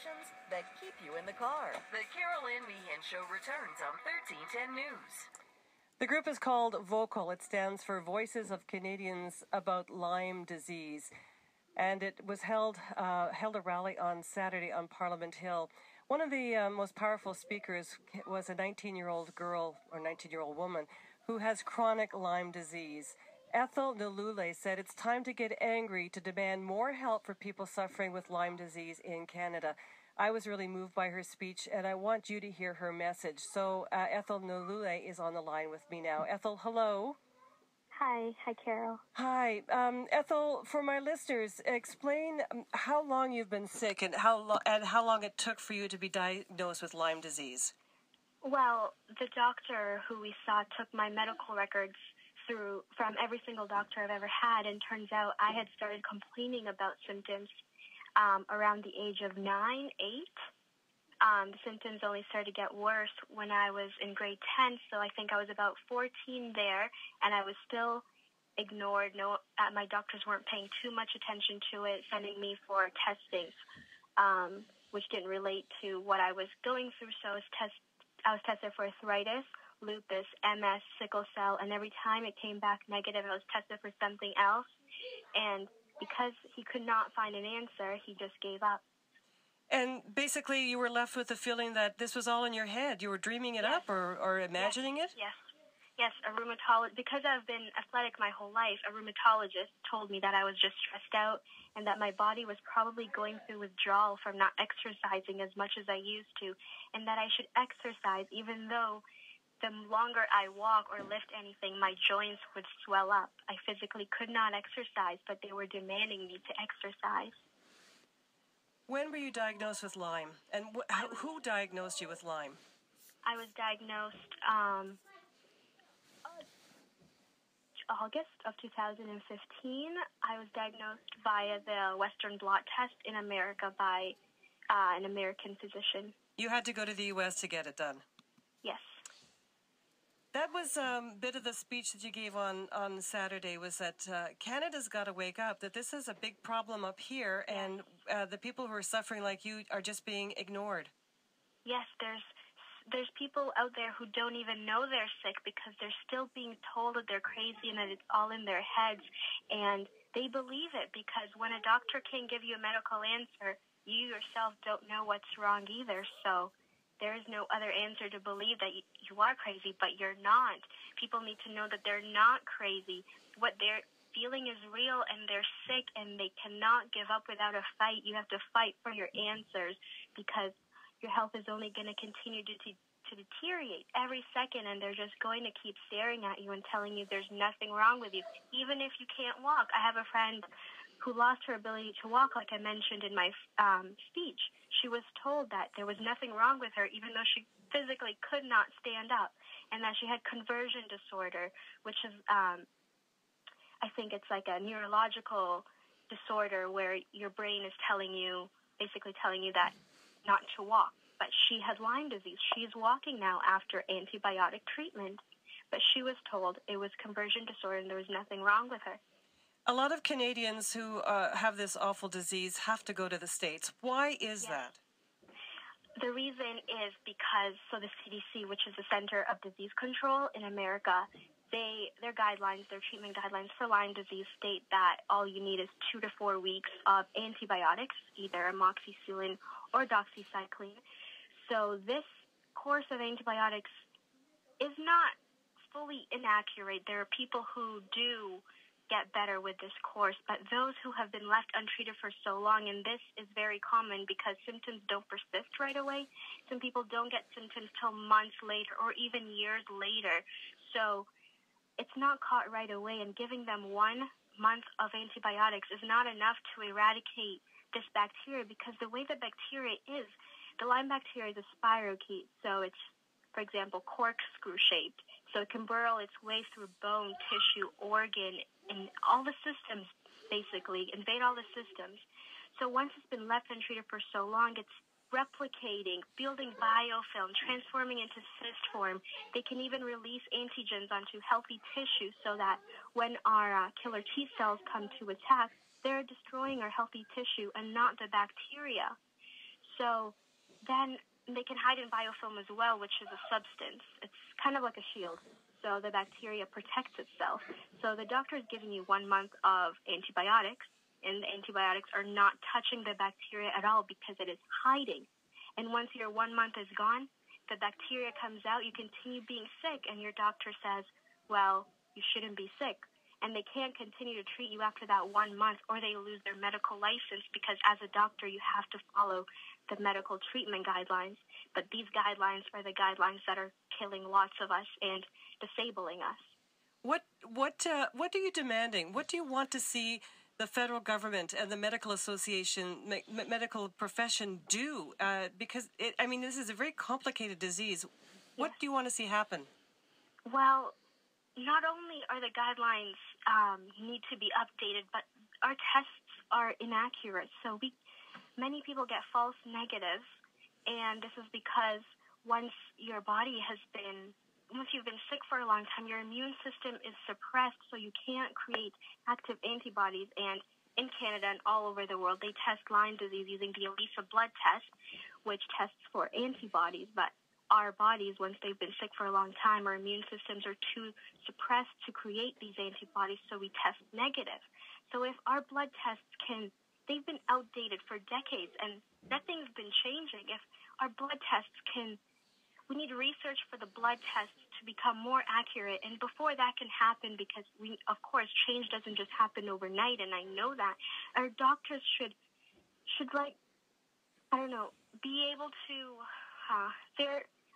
conversations that keep you in the car. The Carol Anne Meehan Show returns on 1310 News. The group is called VOCAL. It stands for Voices of Canadians About Lyme Disease. And it was held a rally on Saturday on Parliament Hill. One of the most powerful speakers was a 19-year-old girl or 19-year-old woman who has chronic Lyme disease. Ethel Nalule said it's time to get angry to demand more help for people suffering with Lyme disease in Canada. I was really moved by her speech, and I want you to hear her message. So Ethel Nalule is on the line with me now. Ethel, hello. Hi. Hi, Carol. Hi. Ethel, for my listeners, explain how long you've been sick and how long it took for you to be diagnosed with Lyme disease. Well, the doctor who we saw took my medical records from every single doctor I've ever had, and turns out I had started complaining about symptoms around the age of 9, 8. The symptoms only started to get worse when I was in grade 10, so I think I was about 14 there, and I was still ignored. My doctors weren't paying too much attention to it, sending me for testing, which didn't relate to what I was going through, so I was tested for arthritis, lupus, MS, sickle cell, and every time it came back negative, I was tested for something else. And because he could not find an answer, he just gave up. And basically, you were left with the feeling that this was all in your head. You were dreaming it up or imagining it? Yes, a rheumatologist. Because I've been athletic my whole life, a rheumatologist told me that I was just stressed out and that my body was probably going through withdrawal from not exercising as much as I used to, and that I should exercise even though the longer I walk or lift anything, my joints would swell up. I physically could not exercise, but they were demanding me to exercise. When were you diagnosed with Lyme? And who diagnosed you with Lyme? I was diagnosed August of 2015. I was diagnosed via the Western blot test in America by an American physician. You had to go to the U.S. to get it done? Yes. That was a bit of the speech that you gave on Saturday, was that Canada's got to wake up, that this is a big problem up here, and the people who are suffering like you are just being ignored. Yes, there's people out there who don't even know they're sick because they're still being told that they're crazy and that it's all in their heads, and they believe it because when a doctor can't give you a medical answer, you yourself don't know what's wrong either, so there is no other answer to believe that you are crazy, but you're not. People need to know that they're not crazy. What they're feeling is real, and they're sick, and they cannot give up without a fight. You have to fight for your answers because your health is only going to continue to deteriorate every second, and they're just going to keep staring at you and telling you there's nothing wrong with you, even if you can't walk. I have a friend who lost her ability to walk, like I mentioned in my speech. She was told that there was nothing wrong with her, even though she physically could not stand up, and that she had conversion disorder, which is, I think it's like a neurological disorder where your brain is basically telling you that not to walk. But she had Lyme disease. She's walking now after antibiotic treatment, but she was told it was conversion disorder and there was nothing wrong with her. A lot of Canadians who have this awful disease have to go to the States. Why is that? The reason is because, the CDC, which is the Center of Disease Control in America, their guidelines, their treatment guidelines for Lyme disease state that all you need is 2 to 4 weeks of antibiotics, either amoxicillin or doxycycline. So this course of antibiotics is not fully inaccurate. There are people who do get better with this course, but those who have been left untreated for so long, and this is very common because symptoms don't persist right away. Some people don't get symptoms till months later or even years later. So it's not caught right away, and giving them 1 month of antibiotics is not enough to eradicate this bacteria because the way the bacteria is, the Lyme bacteria is a spirochete, so it's, for example, corkscrew shaped. So it can burrow its way through bone, tissue, organ, and all the systems, basically, invade all the systems. So once it's been left untreated for so long, it's replicating, building biofilm, transforming into cyst form. They can even release antigens onto healthy tissue so that when our killer T cells come to attack, they're destroying our healthy tissue and not the bacteria. So then they can hide in biofilm as well, which is a substance. It's kind of like a shield. So the bacteria protects itself. So the doctor is giving you 1 month of antibiotics, and the antibiotics are not touching the bacteria at all because it is hiding. And once your 1 month is gone, the bacteria comes out, you continue being sick, and your doctor says, well, you shouldn't be sick. And they can't continue to treat you after that 1 month, or they lose their medical license, because as a doctor, you have to follow the medical treatment guidelines. But these guidelines are the guidelines that are killing lots of us and disabling us. What are you demanding? What do you want to see the federal government and the medical association, medical profession do? Because this is a very complicated disease. What do you want to see happen? Well, not only are the guidelines need to be updated, but our tests are inaccurate. So many people get false negatives, and this is because once you've been sick for a long time, your immune system is suppressed, so you can't create active antibodies. And in Canada and all over the world, they test Lyme disease using the ELISA blood test, which tests for antibodies. But our bodies, once they've been sick for a long time, our immune systems are too suppressed to create these antibodies, so we test negative. So if our blood tests they've been outdated for decades, and nothing's been changing. If our blood tests we need research for the blood tests to become more accurate. And before that can happen, because of course, change doesn't just happen overnight, and I know that, our doctors should be able to,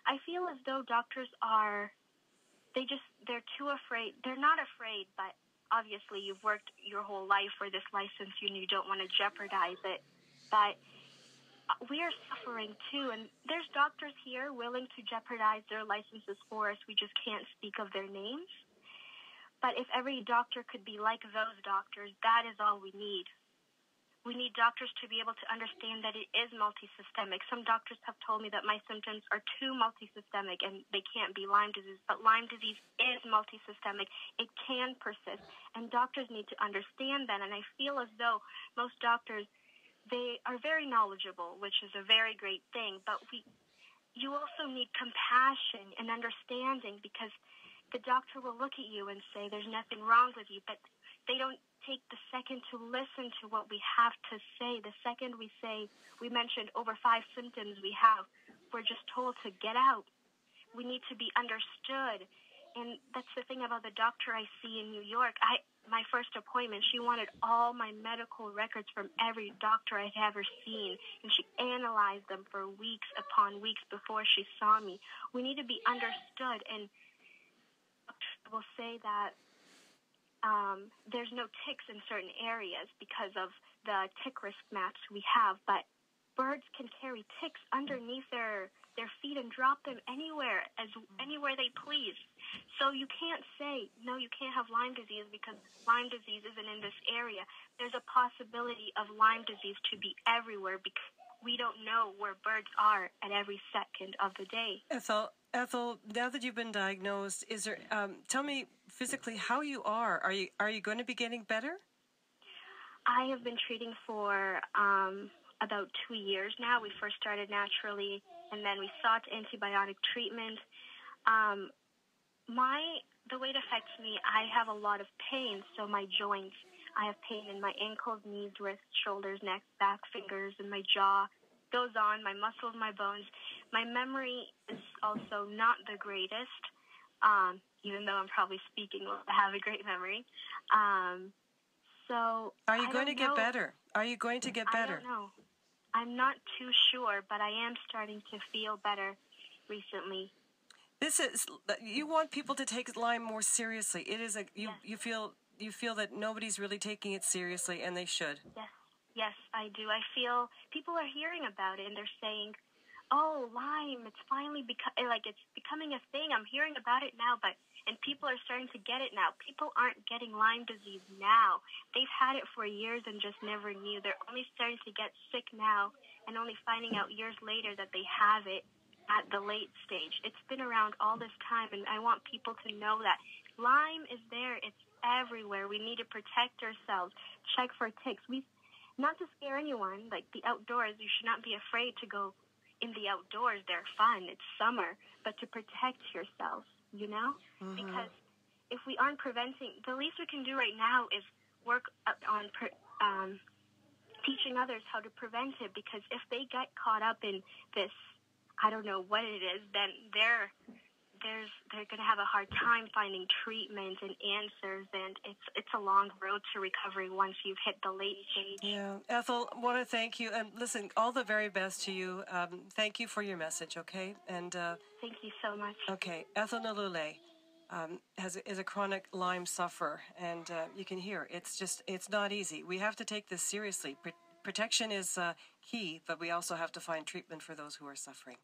I feel as though doctors they're too afraid. They're not afraid, but obviously you've worked your whole life for this license and you don't want to jeopardize it. But we are suffering too, and there's doctors here willing to jeopardize their licenses for us. We just can't speak of their names. But if every doctor could be like those doctors, that is all we need. We need doctors to be able to understand that it is multisystemic. Some doctors have told me that my symptoms are too multisystemic and they can't be Lyme disease, but Lyme disease is multisystemic. It can persist, and doctors need to understand that. And I feel as though most doctors, they are very knowledgeable, which is a very great thing, but you also need compassion and understanding, because the doctor will look at you and say there's nothing wrong with you, but they don't take the second to listen to what we have to say. The second we say, we mentioned over 5 symptoms we have, we're just told to get out. We need to be understood. And that's the thing about the doctor I see in New York. My first appointment, she wanted all my medical records from every doctor I'd ever seen, and she analyzed them for weeks upon weeks before she saw me. We need to be understood, and doctors will say that there's no ticks in certain areas because of the tick risk maps we have, but birds can carry ticks underneath their feet and drop them anywhere they please. So you can't say, no, you can't have Lyme disease because Lyme disease isn't in this area. There's a possibility of Lyme disease to be everywhere because we don't know where birds are at every second of the day. Ethel, now that you've been diagnosed, tell me physically how you are. Are you going to be getting better? I have been treating for about 2 years now. We first started naturally, and then we sought antibiotic treatment. The way it affects me, I have a lot of pain, so my joints, I have pain in my ankles, knees, wrists, shoulders, neck, back, fingers, and my jaw. Goes on, my muscles, my bones. My memory is also not the greatest, even though I'm probably speaking, I have a great memory. So are you going to get better? Are you going to get better? I don't know. I'm not too sure, but I am starting to feel better recently. You want people to take Lyme more seriously. It is you feel that nobody's really taking it seriously, and they should. Yes, I do. I feel people are hearing about it, and they're saying, "Oh, Lyme! It's finally it's becoming a thing. I'm hearing about it now, and people are starting to get it now. People aren't getting Lyme disease now. They've had it for years and just never knew. They're only starting to get sick now, and only finding out years later that they have it at the late stage. It's been around all this time, and I want people to know that Lyme is there. It's everywhere. We need to protect ourselves. Check for ticks. not to scare anyone, like the outdoors, you should not be afraid to go in the outdoors. They're fun. It's summer. But to protect yourself, you know? Because if we aren't preventing, the least we can do right now is work on teaching others how to prevent it, because if they get caught up in this, I don't know what it is, then they're going to have a hard time finding treatment and answers, and it's a long road to recovery once you've hit the late stage. Yeah. Ethel, I want to thank you, and listen, all the very best to you. Thank you for your message, okay? And thank you so much. Okay, Ethel Nalule is a chronic Lyme sufferer, and you can hear it's not easy. We have to take this seriously. Protection is key, but we also have to find treatment for those who are suffering.